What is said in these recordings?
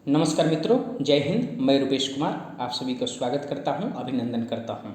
नमस्कार मित्रों, जय हिंद। मैं रुपेश कुमार आप सभी का स्वागत करता हूं, अभिनंदन करता हूं।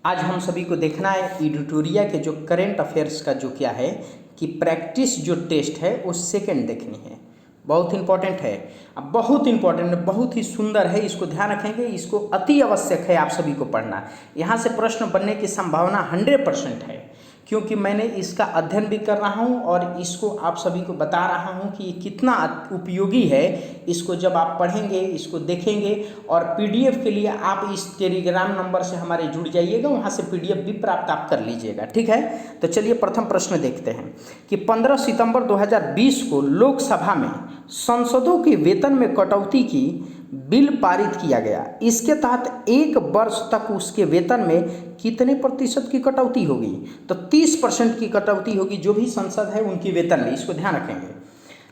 आज हम सभी को देखना है एडिटोरिया के जो करंट अफेयर्स का जो क्या है कि प्रैक्टिस जो टेस्ट है वो सेकंड देखनी है। बहुत इंपॉर्टेंट है, बहुत इंपॉर्टेंट है, बहुत ही सुंदर है। इसको ध्यान रखेंगे, इसको अति आवश्यक है आप सभी को पढ़ना। यहाँ से प्रश्न बनने की संभावना 100% है, क्योंकि मैंने इसका अध्ययन भी कर रहा हूँ और इसको आप सभी को बता रहा हूँ कि ये कितना उपयोगी है। इसको जब आप पढ़ेंगे, इसको देखेंगे और पीडीएफ के लिए आप इस टेलीग्राम नंबर से हमारे जुड़ जाइएगा, वहाँ से पीडीएफ भी प्राप्त आप कर लीजिएगा। ठीक है, तो चलिए प्रथम प्रश्न देखते हैं कि 15 सितंबर 2020 को लोकसभा में सांसदों के वेतन में कटौती की बिल पारित किया गया। इसके तहत एक वर्ष तक उसके वेतन में कितने प्रतिशत की कटौती होगी? तो 30% की कटौती होगी, जो भी सांसद है उनकी वेतन में। इसको ध्यान रखेंगे।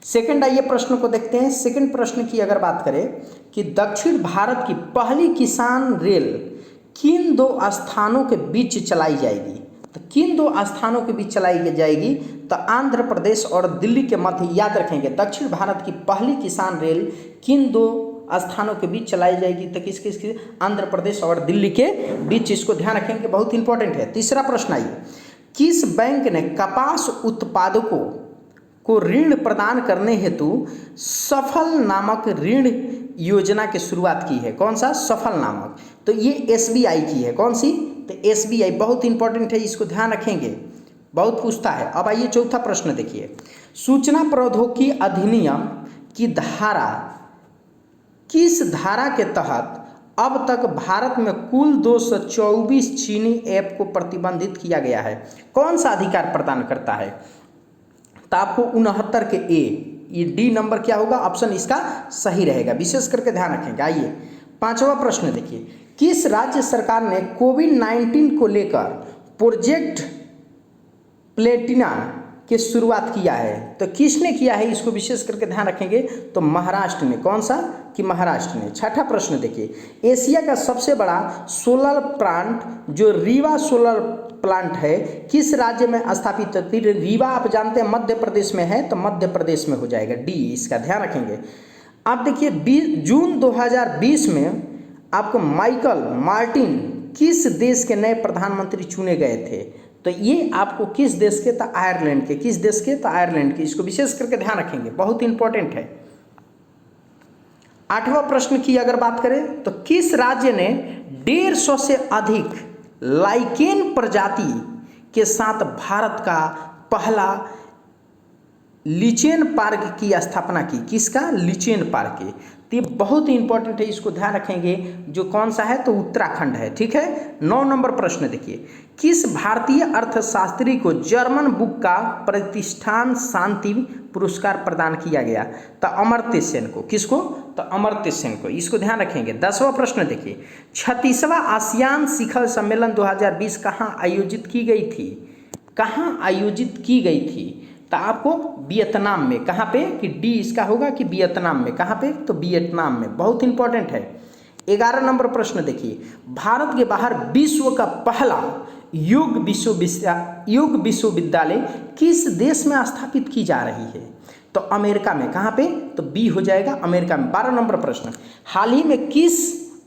सेकंड, आइए प्रश्न को देखते हैं। सेकंड प्रश्न की अगर बात करें कि दक्षिण भारत की पहली किसान रेल किन दो स्थानों के बीच चलाई जाएगी? तो किन दो स्थानों के बीच चलाई जाएगी? तो आंध्र प्रदेश और दिल्ली के मध्य। याद रखेंगे, दक्षिण भारत की पहली किसान रेल किन दो स्थानों के बीच चलाई जाएगी? तो किसके? आंध्र प्रदेश और दिल्ली के बीच। इसको ध्यान रखेंगे, बहुत इंपॉर्टेंट है। तीसरा प्रश्न आइए, किस बैंक ने कपास उत्पादकों को ऋण प्रदान करने हेतु सफल नामक ऋण योजना की शुरुआत की है? कौन सा? सफल नामक। तो ये एसबीआई की है। कौन सी? तो एसबीआई। बहुत इंपॉर्टेंट है, इसको ध्यान रखेंगे, बहुत पूछता है। अब आइए चौथा प्रश्न देखिए, सूचना प्रौद्योगिकी अधिनियम की धारा किस धारा के तहत अब तक भारत में कुल 224 चीनी ऐप को प्रतिबंधित किया गया है? कौन सा अधिकार प्रदान करता है? तो आपको 69 के ए, ये डी नंबर क्या होगा? ऑप्शन इसका सही रहेगा, विशेष करके ध्यान रखेंगे। आइए पांचवा प्रश्न देखिए, किस राज्य सरकार ने कोविड-19 को लेकर प्रोजेक्ट प्लेटिना की शुरुआत किया है? तो किसने किया है, इसको विशेष करके ध्यान रखेंगे। तो महाराष्ट्र ने। कौन सा? कि महाराष्ट्र ने। छठा प्रश्न देखिए, एशिया का सबसे बड़ा सोलर प्लांट जो रीवा सोलर प्लांट है किस राज्य में स्थापित है? रीवा आप जानते हैं मध्य प्रदेश में है, तो मध्य प्रदेश में हो जाएगा, डी। इसका ध्यान रखेंगे। अब देखिए, जून 2020 में आपको माइकल मार्टिन किस देश के नए प्रधानमंत्री चुने गए थे? तो ये आपको किस देश के? तो आयरलैंड के। किस देश के? तो आयरलैंड के। इसको विशेष करके ध्यान रखेंगे, बहुत इंपॉर्टेंट है। आठवां प्रश्न की अगर बात करें तो किस राज्य ने 150 से अधिक लाइकेन प्रजाति के साथ भारत का पहला लिचेन पार्क की स्थापना की? किसका? लिचेन पार्क की। तो ये बहुत ही इंपॉर्टेंट है, इसको ध्यान रखेंगे। जो कौन सा है? तो उत्तराखंड है। ठीक है। 9 नंबर प्रश्न देखिए, किस भारतीय अर्थशास्त्री को जर्मन बुक का प्रतिष्ठान शांति पुरस्कार प्रदान किया गया? तो अमर्त्य सेन को। किसको? तो अमर्त्य सेन को। इसको ध्यान रखेंगे। 10वां प्रश्न देखिए, 36वां आसियान शिखर सम्मेलन 2020 कहाँ आयोजित की गई थी? कहाँ आयोजित की गई थी? तो आपको वियतनाम में। कहाँ पे? कि डी इसका होगा कि वियतनाम में। कहाँ पे? तो वियतनाम में। बहुत इंपॉर्टेंट है। 11 नंबर प्रश्न देखिए, भारत के बाहर विश्व का पहला योग विश्वविद्यालय किस देश में स्थापित की जा रही है? तो अमेरिका में। कहाँ पे? तो बी हो जाएगा, अमेरिका में। 12 नंबर प्रश्न, हाल ही में किस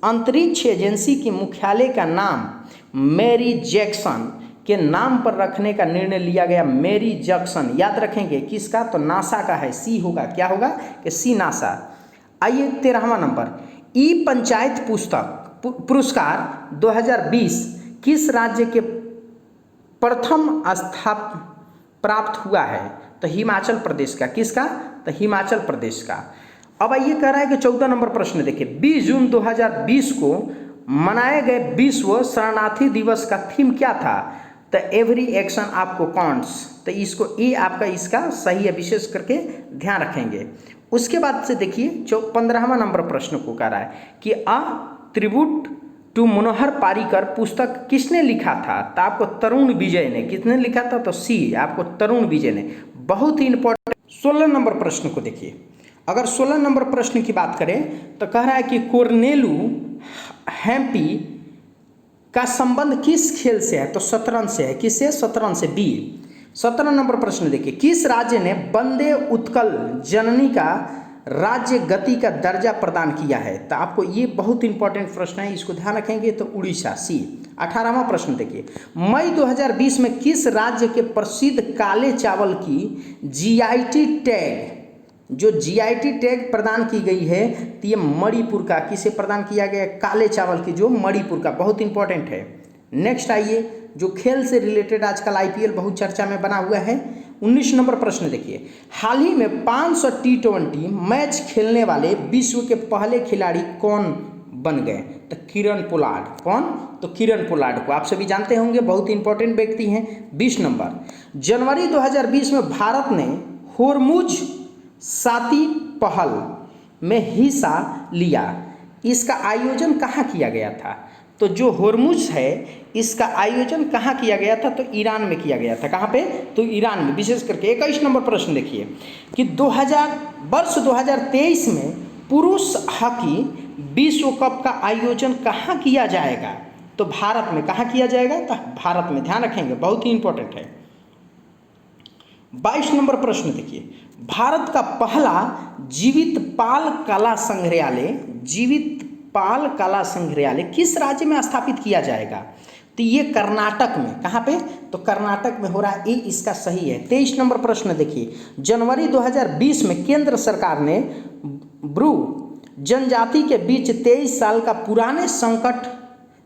अंतरिक्ष एजेंसी की मुख्यालय का नाम मैरी जैक्सन के नाम पर रखने का निर्णय लिया गया? Mary Jackson. याद रखेंगे किसका? तो नासा का है, सी होगा। क्या होगा? कि सी, नासा। आइए 13वां नंबर, ई पंचायत पुस्तक पुरस्कार 2020 किस राज्य के प्रथम स्थान प्राप्त हुआ है? तो हिमाचल प्रदेश का। किसका? तो हिमाचल प्रदेश का। अब ये कह रहा है कि 14 नंबर प्रश्न देखिए, 20 जून 2020 को मनाए गए विश्व शरणार्थी दिवस का थीम क्या था? तो एवरी एक्शन आपको काउंट्स। तो इसको ए आपका इसका सही है, विशेष करके ध्यान रखेंगे। उसके बाद से देखिए 15वां नंबर प्रश्न को कह रहा है कि अ ट्रिब्यूट टू मनोहर पारिकर पुस्तक किसने लिखा था? तो आपको तरुण विजय ने। किसने लिखा था? तो सी आपको तरुण विजय ने। बहुत ही इंपॉर्टेंट। 16 नंबर प्रश्न को देखिए, अगर 16 नंबर प्रश्न की बात करें तो कह रहा है कि कोर्नेलू हैम्पी का संबंध किस खेल से है? तो शतरंज से है। किससे? शतरंज से, बी। 17 नंबर प्रश्न देखिए, किस राज्य ने वंदे उत्कल जननी का राज्य गति का दर्जा प्रदान किया है? तो आपको ये बहुत इंपॉर्टेंट प्रश्न है, इसको ध्यान रखेंगे। तो उड़ीसा, सी। 18वां प्रश्न देखिए, मई 2020 में किस राज्य के प्रसिद्ध काले चावल की जीआईटी टैग, जो जीआईटी टैग प्रदान की गई है, तो ये मणिपुर का, किसे प्रदान किया गया? काले चावल की, जो मणिपुर का, बहुत इंपॉर्टेंट है। नेक्स्ट आइए, जो खेल से रिलेटेड आजकल आईपीएल बहुत चर्चा में बना हुआ है। 19 नंबर प्रश्न देखिए, हाल ही में 500 टी20 मैच खेलने वाले विश्व के पहले खिलाड़ी कौन बन गए? तो किरण पोलार्ड। कौन? तो किरण पोलार्ड को आप सभी जानते होंगे, बहुत इंपॉर्टेंट व्यक्ति हैं। 20 नंबर, जनवरी 2020 में भारत ने होर्मुज साती पहल में हिस्सा लिया, इसका आयोजन कहाँ किया गया था? तो जो होर्मुज है, इसका आयोजन कहाँ किया गया था? तो ईरान में किया गया था। कहाँ पे? तो ईरान में। विशेष करके 21 नंबर प्रश्न देखिए कि 2023 में पुरुष हॉकी विश्व कप का आयोजन कहाँ किया जाएगा? तो भारत में। कहाँ किया जाएगा? तो भारत में, ध्यान रखेंगे, बहुत ही इंपॉर्टेंट है। 22 नंबर प्रश्न देखिए, भारत का पहला जीवित पाल कला संग्रहालय किस राज्य में स्थापित किया जाएगा? तो ये कर्नाटक में। कहाँ पे? तो कर्नाटक में हो रहा है, ये इसका सही है। 23 नंबर प्रश्न देखिए, जनवरी 2020 में केंद्र सरकार ने ब्रू जनजाति के बीच 23 साल का पुराने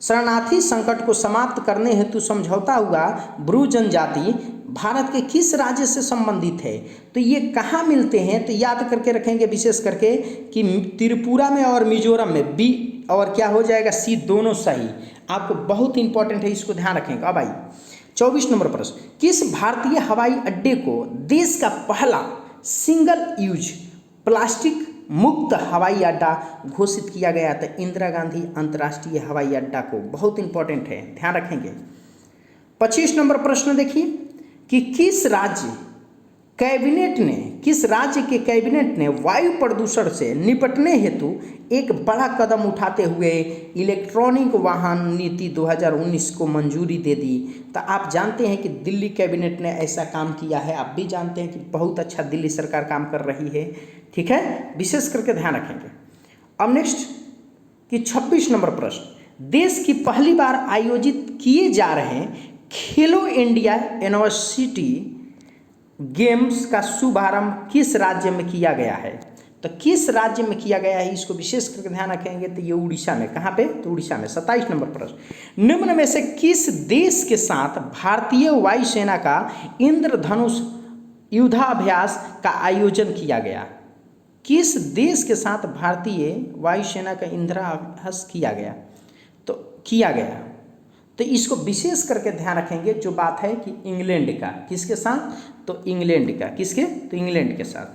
शरणार्थी संकट को समाप्त करने हेतु समझौता हुआ। ब्रू जनजाति भारत के किस राज्य से संबंधित है? तो ये कहाँ मिलते हैं? तो याद करके रखेंगे विशेष करके कि त्रिपुरा में और मिजोरम में। बी और क्या हो जाएगा? सी, दोनों सही। आपको बहुत इंपॉर्टेंट है, इसको ध्यान रखेंगे। अब आइए 24 नंबर प्रश्न, किस भारतीय हवाई अड्डे को देश का पहला सिंगल यूज प्लास्टिक मुक्त हवाई अड्डा घोषित किया गया था? इंदिरा गांधी अंतर्राष्ट्रीय हवाई अड्डा को। बहुत इंपॉर्टेंट है, ध्यान रखेंगे। 25 नंबर प्रश्न देखिए कि किस राज्य के कैबिनेट ने वायु प्रदूषण से निपटने हेतु एक बड़ा कदम उठाते हुए इलेक्ट्रॉनिक वाहन नीति 2019 को मंजूरी दे दी? तो आप जानते हैं कि दिल्ली कैबिनेट ने ऐसा काम किया है। आप भी जानते हैं कि बहुत अच्छा दिल्ली सरकार काम कर रही है, ठीक है, विशेष करके ध्यान रखेंगे। अब नेक्स्ट कि 26 नंबर प्रश्न, देश की पहली बार आयोजित किए जा रहे खेलो इंडिया यूनिवर्सिटी गेम्स का शुभारंभ किस राज्य में किया गया है? तो किस राज्य में किया गया है, इसको विशेष करके ध्यान रखेंगे। तो ये उड़ीसा में। कहाँ पे? तो उड़ीसा में। 27 नंबर प्रश्न, निम्न में से किस देश के साथ भारतीय वायुसेना का इंद्रधनुष युद्धाभ्यास का आयोजन किया गया? किस देश के साथ भारतीय वायुसेना का इंद्राभ्यास किया गया? तो किया गया, तो इसको विशेष करके ध्यान रखेंगे। जो बात है कि इंग्लैंड का। किसके साथ? तो इंग्लैंड का। किसके? तो इंग्लैंड के साथ।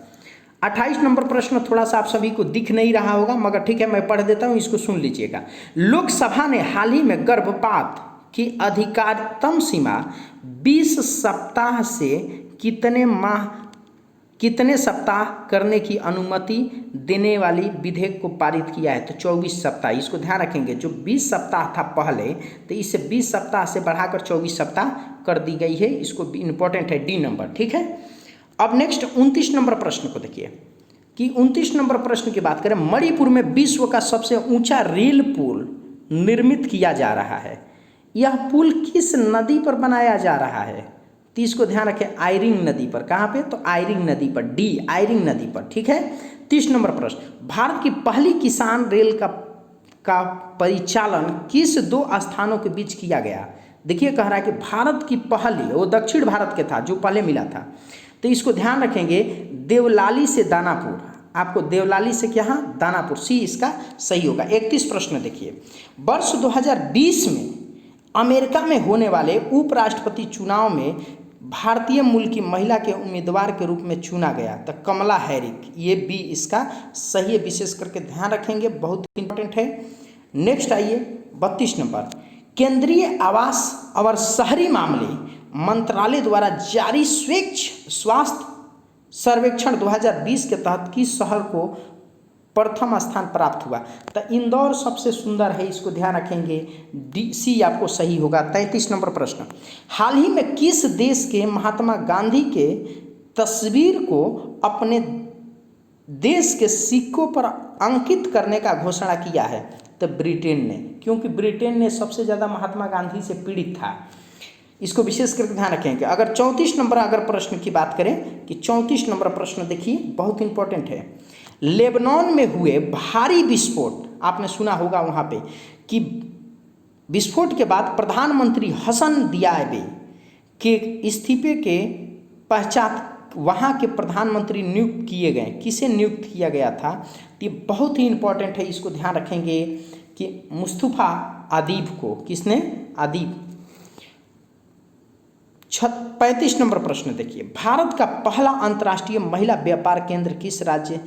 28 नंबर प्रश्न थोड़ा सा आप सभी को दिख नहीं रहा होगा, मगर ठीक है, मैं पढ़ देता हूँ, इसको सुन लीजिएगा। लोकसभा ने हाल ही में गर्भपात की अधिकतम सीमा 20 सप्ताह से कितने सप्ताह करने की अनुमति देने वाली विधेयक को पारित किया है? तो 24 सप्ताह। इसको ध्यान रखेंगे, जो 20 सप्ताह था पहले, तो इसे 20 सप्ताह से बढ़ाकर 24 सप्ताह कर दी गई है। इसको इंपॉर्टेंट है, डी नंबर, ठीक है। अब नेक्स्ट 29 नंबर प्रश्न को देखिए कि 29 नंबर प्रश्न की बात करें, मणिपुर में विश्व का सबसे ऊंचा रेल पुल निर्मित किया जा रहा है। यह पुल किस नदी पर बनाया जा रहा है? तो इसको ध्यान रखें, आयरिंग नदी पर। कहाँ पे? तो आयरिंग नदी पर, डी, आयरिंग नदी पर, ठीक है। 30 नंबर प्रश्न, भारत की पहली किसान रेल का परिचालन किस 2 स्थानों के बीच किया गया? देखिए, कह रहा है कि भारत की पहली, वो दक्षिण भारत के था जो पहले मिला था। तो इसको ध्यान रखेंगे, देवलाली से दानापुर। आपको देवलाली से क्या? दानापुर, सी इसका सही होगा। 31 प्रश्न देखिए, वर्ष 2020 में अमेरिका में होने वाले उपराष्ट्रपति चुनाव में भारतीय मूल की महिला के उम्मीदवार के रूप में चुना गया तो कमला हैरिस। ये भी इसका सही है, विशेष करके ध्यान रखेंगे, बहुत इंपॉर्टेंट है। नेक्स्ट आइए 32 नंबर, केंद्रीय आवास और शहरी मामले मंत्रालय द्वारा जारी स्वच्छ स्वास्थ्य सर्वेक्षण 2020 के तहत किस शहर को प्रथम स्थान प्राप्त हुआ? तो इंदौर सबसे सुंदर है, इसको ध्यान रखेंगे, डी, सी आपको सही होगा। 33 नंबर प्रश्न, हाल ही में किस देश के महात्मा गांधी के तस्वीर को अपने देश के सिक्कों पर अंकित करने का घोषणा किया है? तो ब्रिटेन ने, क्योंकि ब्रिटेन ने सबसे ज़्यादा महात्मा गांधी से पीड़ित था। इसको विशेष करके ध्यान रखेंगे। अगर 34 नंबर अगर प्रश्न की बात करें कि 34 नंबर प्रश्न देखिए बहुत इंपॉर्टेंट है। लेबनान में हुए भारी विस्फोट, आपने सुना होगा वहाँ पे कि विस्फोट के बाद प्रधानमंत्री हसन दियाबे के इस्तीफे के पश्चात वहाँ के प्रधानमंत्री नियुक्त किए गए। किसे नियुक्त किया गया था? ये बहुत ही इंपॉर्टेंट है, इसको ध्यान रखेंगे कि मुस्तफा आदिब को। किसने? आदिब। 35 नंबर प्रश्न देखिए, भारत का पहला अंतर्राष्ट्रीय महिला व्यापार केंद्र किस राज्य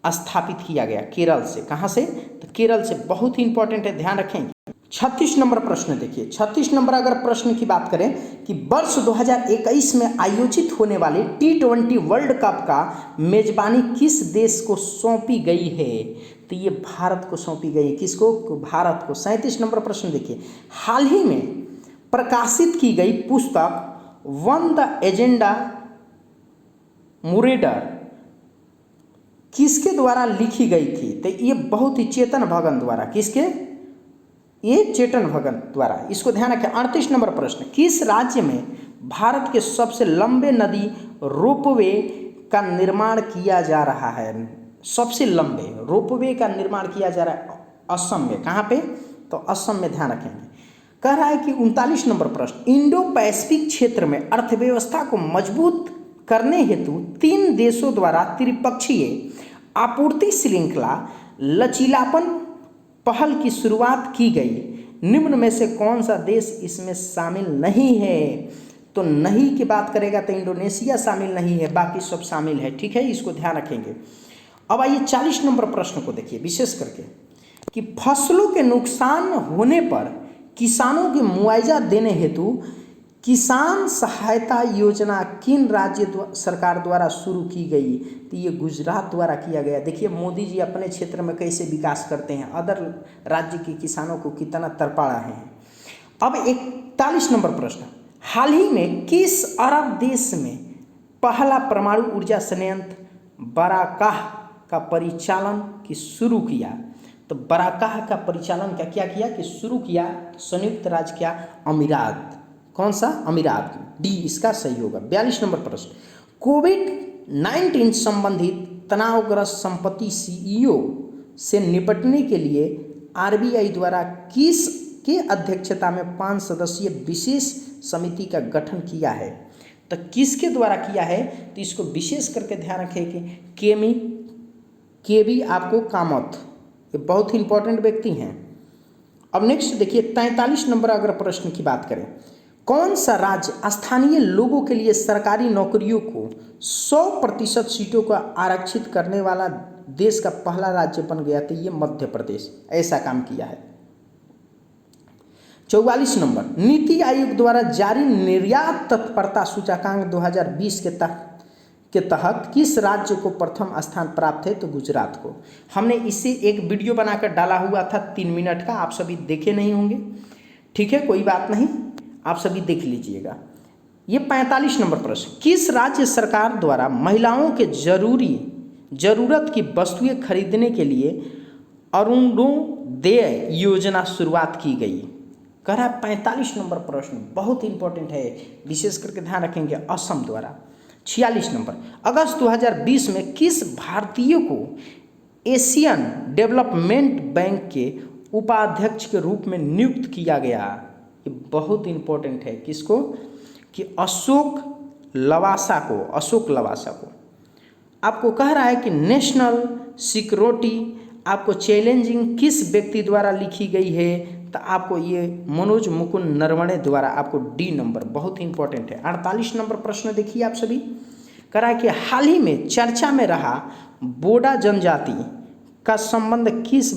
स्थापित किया गया? केरल से। कहाँ से? तो केरल से। बहुत ही इंपॉर्टेंट है, ध्यान रखेंगे। 36 नंबर प्रश्न देखिए, 36 नंबर अगर प्रश्न की बात करें कि वर्ष 2021 में आयोजित होने वाले T20 वर्ल्ड कप का मेजबानी किस देश को सौंपी गई है? तो ये भारत को सौंपी गई है। किसको? भारत को। 37 नंबर प्रश्न देखिए, हाल ही में प्रकाशित की गई पुस्तक वन द एजेंडा मुरेडर किसके द्वारा लिखी गई थी? तो ये बहुत ही चेतन भगत द्वारा। किसके? ये चेतन भगत द्वारा। इसको ध्यान रखें। 38 नंबर प्रश्न, किस राज्य में भारत के सबसे लंबे नदी रोपवे का निर्माण किया जा रहा है? सबसे लंबे रोपवे का निर्माण किया जा रहा है असम में। कहाँ पे? तो असम में, ध्यान रखेंगे। कह रहा है कि 39 नंबर प्रश्न, इंडो पैसिफिक क्षेत्र में अर्थव्यवस्था को मजबूत करने हेतु 3 देशों द्वारा त्रिपक्षीय आपूर्ति श्रृंखला लचीलापन पहल की शुरुआत की गई। निम्न में से कौन सा देश इसमें शामिल नहीं है? तो नहीं की बात करेगा तो इंडोनेशिया शामिल नहीं है, बाकी सब शामिल है। ठीक है, इसको ध्यान रखेंगे। अब आइए 40 नंबर प्रश्न को देखिए विशेष करके कि फसलों के नुकसान होने पर किसानों के मुआवजा देने हेतु किसान सहायता योजना किन राज्य सरकार द्वारा शुरू की गई? तो ये गुजरात द्वारा किया गया। देखिए मोदी जी अपने क्षेत्र में कैसे विकास करते हैं, अदर राज्य के किसानों को कितना तरपा रहे हैं। अब 41 नंबर प्रश्न, हाल ही में किस अरब देश में पहला परमाणु ऊर्जा संयंत्र बराकाह का परिचालन की शुरू किया? तो बराकाह का परिचालन क्या किया कि शुरू किया? संयुक्त राज्य क्या? अमीरात। कौन सा? अमीरात। डी इसका सही होगा। 42 नंबर प्रश्न, कोविड-19 संबंधित तनावग्रस्त संपत्ति सीईओ से निपटने के लिए आरबीआई द्वारा किस के अध्यक्षता में 5 सदस्यीय विशेष समिति का गठन किया है? तो किसके द्वारा किया है? तो इसको विशेष करके ध्यान रखें कि केवी आपको कामत, ये बहुत ही इंपॉर्टेंट व्यक्ति हैं। अब नेक्स्ट देखिए 43 नंबर अगर प्रश्न की बात करें, कौन सा राज्य स्थानीय लोगों के लिए सरकारी नौकरियों को 100% सीटों को आरक्षित करने वाला देश का पहला राज्य बन गया? तो ये मध्य प्रदेश ऐसा काम किया है। 44 नंबर, नीति आयोग द्वारा जारी निर्यात तत्परता सूचकांक 2020 के तहत किस राज्य को प्रथम स्थान प्राप्त है? तो गुजरात को। हमने इसे एक वीडियो बनाकर डाला हुआ था 3 मिनट का, आप सभी देखे नहीं होंगे। ठीक है, कोई बात नहीं, आप सभी देख लीजिएगा। ये 45 नंबर प्रश्न, किस राज्य सरकार द्वारा महिलाओं के जरूरत की वस्तुएं खरीदने के लिए अरुणोदय योजना शुरुआत की गई? कह रहा है 45 नंबर प्रश्न बहुत इंपॉर्टेंट है, विशेष करके ध्यान रखेंगे, असम द्वारा। 46 नंबर, अगस्त 2020 में किस भारतीय को एशियन डेवलपमेंट बैंक के उपाध्यक्ष के रूप में नियुक्त किया गया? ये बहुत इंपॉर्टेंट है। किसको? कि अशोक लवासा को। आपको कह रहा है कि नेशनल सिक्योरिटी आपको चैलेंजिंग किस व्यक्ति द्वारा लिखी गई है? तो आपको ये मनोज मुकुंद नरवणे द्वारा, आपको डी नंबर बहुत इंपॉर्टेंट है। 48 नंबर प्रश्न देखिए आप सभी, कह रहा है कि हाल ही में चर्चा में रहा बोडा जनजाति का संबंध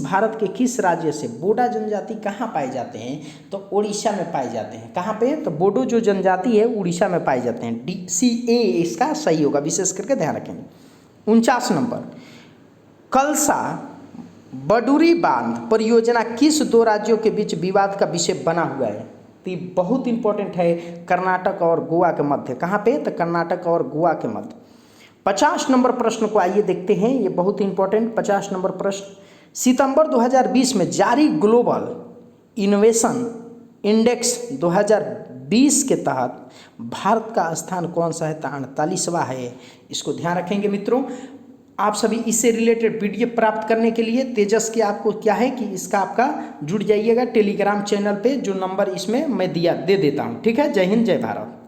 भारत के किस राज्य से? बोडा जनजाति कहाँ पाए जाते हैं? तो उड़ीसा में पाए जाते हैं। कहाँ पे? तो बोडो जो जनजाति है उड़ीसा में पाए जाते हैं। DCA इसका सही होगा, विशेष करके ध्यान रखेंगे। 49 नंबर, कलसा बडूरी बांध परियोजना किस 2 राज्यों के बीच विवाद का विषय बना हुआ है? तो ये बहुत इंपॉर्टेंट है, कर्नाटक और गोवा के मध्य। कहाँ पे? तो कर्नाटक और गोवा के मध्य। 50 नंबर प्रश्न को आइए देखते हैं, ये बहुत इंपॉर्टेंट 50 नंबर प्रश्न। सितंबर 2020 में जारी ग्लोबल इनोवेशन इंडेक्स 2020 के तहत भारत का स्थान कौन सा है? तो 48वां है। इसको ध्यान रखेंगे मित्रों। आप सभी इससे रिलेटेड पीडीएफ प्राप्त करने के लिए तेजस के आपको क्या है कि इसका आपका जुड़ जाइएगा टेलीग्राम चैनल पे, जो नंबर इसमें मैं दे देता हूँ। ठीक है, जय हिंद जय भारत।